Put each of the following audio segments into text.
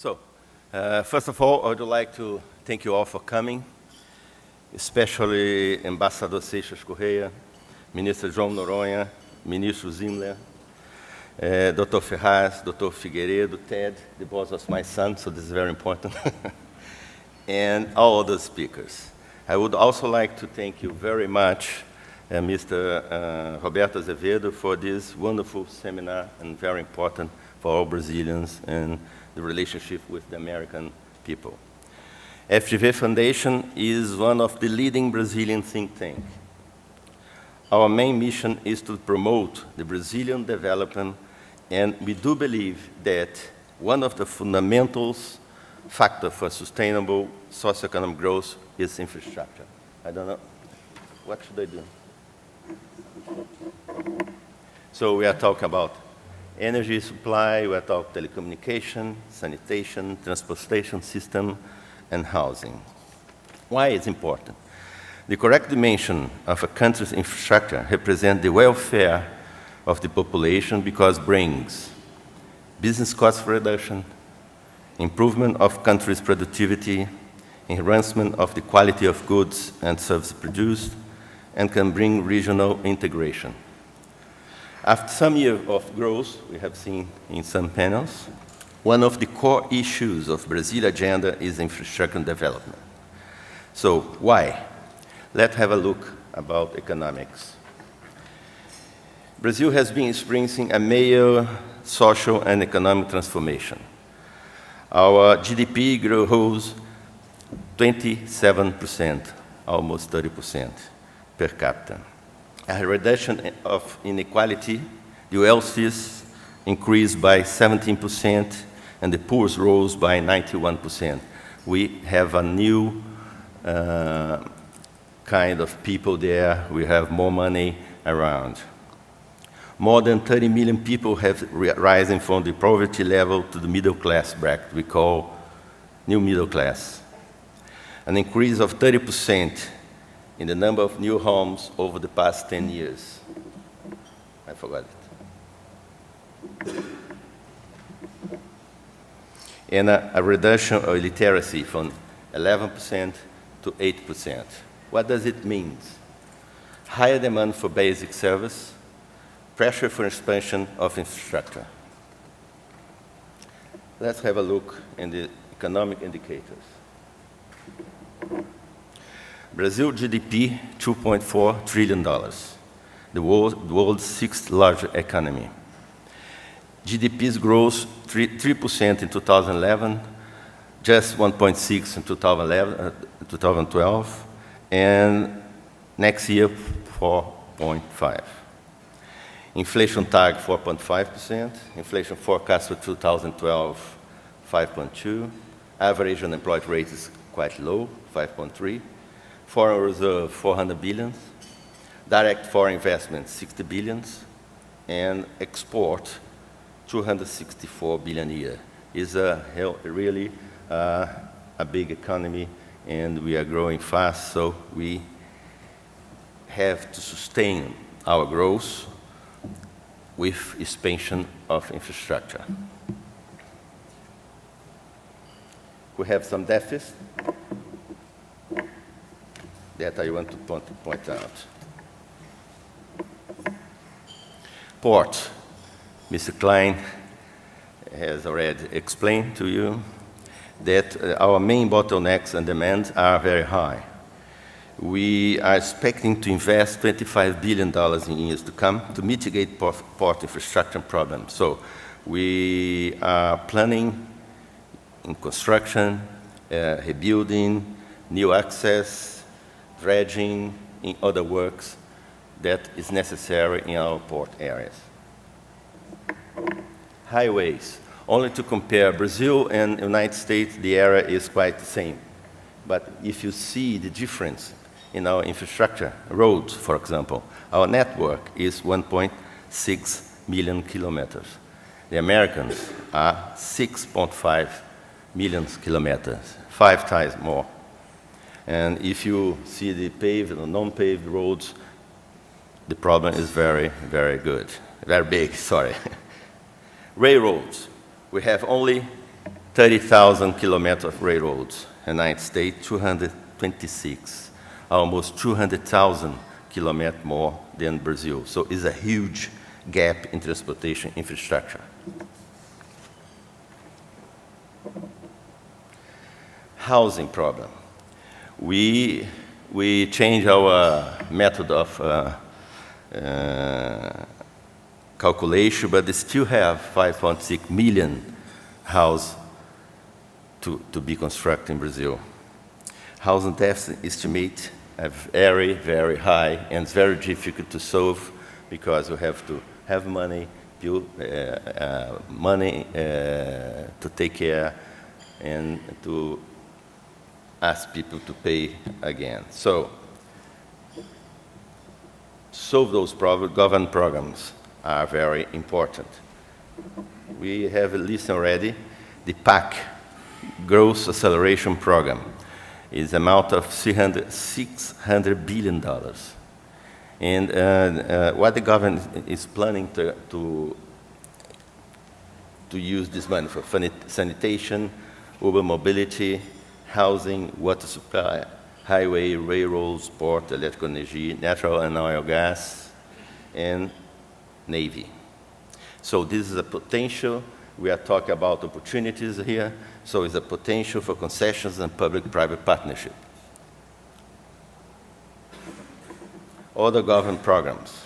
So, first of all, I would like to thank you all for coming, especially Ambassador Cesar Cunha, Minister João Noronha, Minister Zimler, Dr. Ferraz, Dr. Figueiredo, Ted, the boss was my son, so this is very important, and all other speakers. I would also like to thank you very much, Mr. Roberto Azevedo, for this wonderful seminar and very important for all Brazilians and the relationship with the American people. FGV Foundation is one of the leading Brazilian think tanks. Our main mission is to promote the Brazilian development, and we do believe that one of the fundamental factors for sustainable socioeconomic growth is infrastructure. I don't know, what should I do? So we are talking about energy supply, we are talking telecommunication, sanitation, transportation system, and housing. Why is important? The correct dimension of a country's infrastructure represents the welfare of the population because it brings business cost reduction, improvement of country's productivity, enhancement of the quality of goods and services produced, and can bring regional integration. After some years of growth, we have seen in some panels, one of the core issues of Brazil's agenda is infrastructure development. So why? Let's have a look about economics. Brazil has been experiencing a major social and economic transformation. Our GDP grows 27%, almost 30% per capita. A reduction of inequality, the wealthiest increased by 17%, and the poor rose by 91%. We have a new kind of people there. We have more money around. More than 30 million people have risen from the poverty level to the middle class bracket we call new middle class. An increase of 30% in the number of new homes over the past 10 years. I forgot it. And a reduction of literacy from 11% to 8%. What does it mean? Higher demand for basic service, pressure for expansion of infrastructure. Let's have a look in the economic indicators. Brazil GDP, $2.4 trillion, the world's sixth largest economy. GDP's growth 3% in 2011, just 1.6 in 2012, and next year 4.5. Inflation target 4.5%, inflation forecast for 2012 5.2, average unemployment rate is quite low, 5.3. Foreign reserve, 400 billion. Direct foreign investment, 60 billion. And export, 264 billion a year. It's really a big economy, and we are growing fast, so we have to sustain our growth with expansion of infrastructure. We have some deficits that I want to point out. Port. Mr. Klein has already explained to you that our main bottlenecks and demands are very high. We are expecting to invest $25 billion in years to come to mitigate port infrastructure problems. So we are planning in construction, rebuilding, new access, dredging, in other works that is necessary in our port areas. Highways. Only to compare Brazil and the United States, the area is quite the same. But if you see the difference in our infrastructure, roads, for example, our network is 1.6 million kilometers. The Americans are 6.5 million kilometers, 5 times more. And if you see the paved or non-paved roads, the problem is very, very good. Very big, sorry. Railroads. We have only 30,000 kilometers of railroads. United States, 226, almost 200,000 kilometers more than Brazil. So it's a huge gap in transportation infrastructure. Housing problem. We changed our method of calculation, but they still have 5.6 million houses to be constructed in Brazil. Housing deficit estimate are very, very high, and it's very difficult to solve because you have to have money, to take care, and to ask people to pay again. So, solve those problems. Government programs are very important. We have a list already. The PAC, Growth Acceleration Program, is amount of $600 billion. And what the government is planning to use this money for: sanitation, urban mobility, housing, water supply, highway, railroads, port, electrical energy, natural and oil gas, and Navy. So this is a potential. We are talking about opportunities here. So it's a potential for concessions and public-private partnership. Other government programs.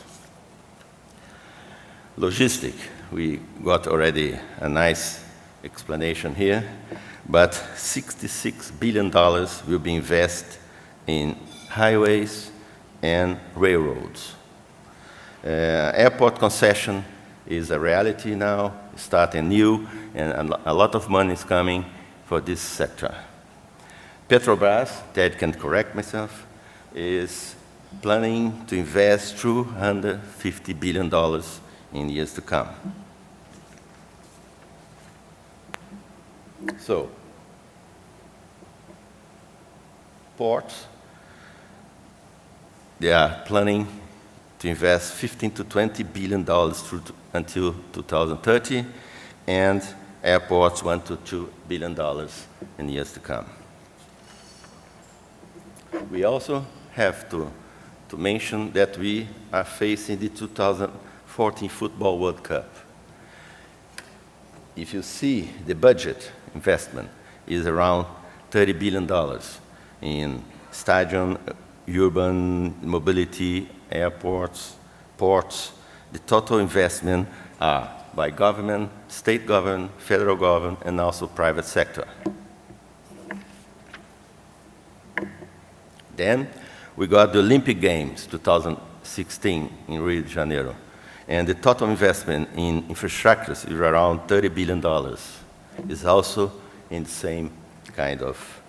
Logistic, we got already a nice explanation here, but $66 billion will be invested in highways and railroads. Airport concession is a reality now, starting new, and a lot of money is coming for this sector. Petrobras, Ted can correct myself, is planning to invest $250 billion in years to come. So, ports, they are planning to invest $15 to $20 billion until 2030, and airports $1 to $2 billion in years to come. We also have to mention that we are facing the 2014 Football World Cup. If you see the budget investment is around $30 billion in stadium, urban mobility, airports, ports. The total investment are by government, state government, federal government, and also private sector. Then we got the Olympic Games 2016 in Rio de Janeiro. And the total investment in infrastructure is around $30 billion. It's also in the same kind of.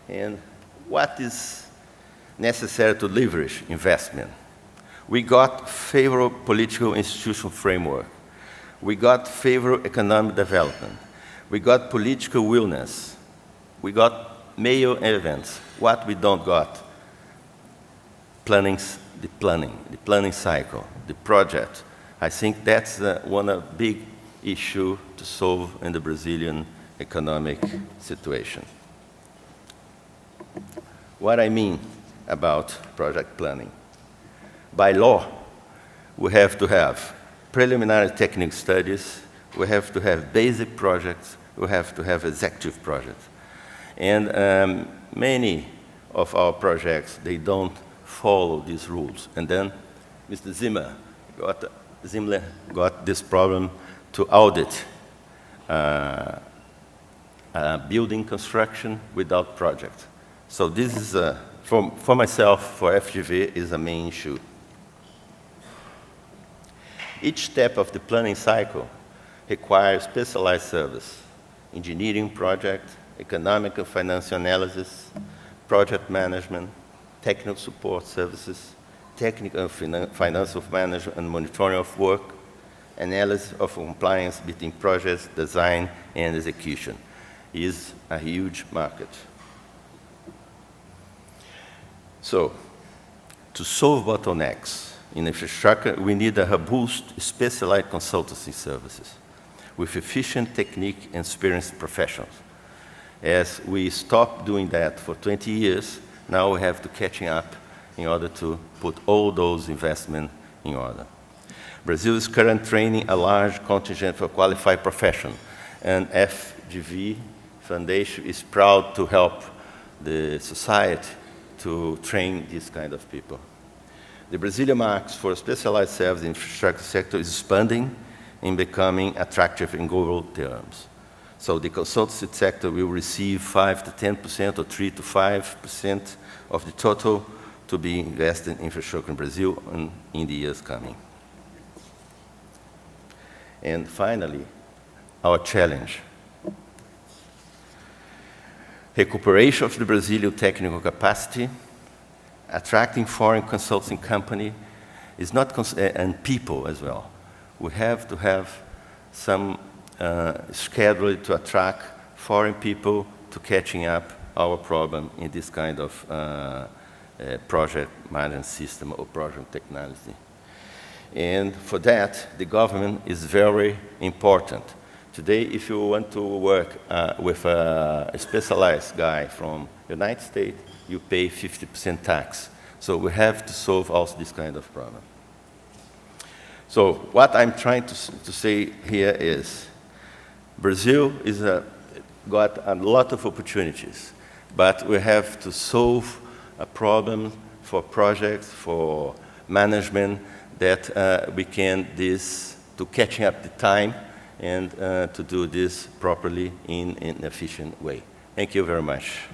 And what is necessary to leverage investment? We got favorable political institutional framework. We got favorable economic development. We got political willness. We got major events. What we don't got? The planning cycle, the project. I think that's one of the big issue to solve in the Brazilian economic situation. What I mean about project planning. By law, we have to have preliminary technical studies, we have to have basic projects, we have to have executive projects. And many of our projects, they don't follow these rules. And then Mr. Zimler got this problem to audit building construction without project. So this is, for myself, for FGV, is a main issue. Each step of the planning cycle requires specialized service: engineering project, economic and financial analysis, project management, technical support services, technical and financial management and monitoring of work, analysis of compliance between projects, design, and execution. It is a huge market. So, to solve bottlenecks in infrastructure, we need a robust, specialized consultancy services. with efficient technique and experienced professionals. As we stopped doing that for 20 years, now we have to catching up in order to put all those investments in order. Brazil is currently training a large contingent for qualified professionals, and FGV Foundation is proud to help the society to train these kind of people. The Brazilian market for specialized service in the infrastructure sector is expanding and becoming attractive in global terms. So the consultancy sector will receive 5 to 10% or 3 to 5% of the total to be invested in infrastructure in Brazil and in the years coming. And finally, our challenge. Recuperation of the Brazilian technical capacity, attracting foreign consulting company is not, and people as well. We have to have some schedule to attract foreign people to catching up our problem in this kind of project management system or project technology. And for that, the government is very important. Today, if you want to work with a specialized guy from the United States, you pay 50% tax. So we have to solve also this kind of problem. So what I'm trying to say here is, Brazil is got a lot of opportunities, but we have to solve a problem for projects, for management, that we can to catching up the time and to do this properly in an efficient way. Thank you very much.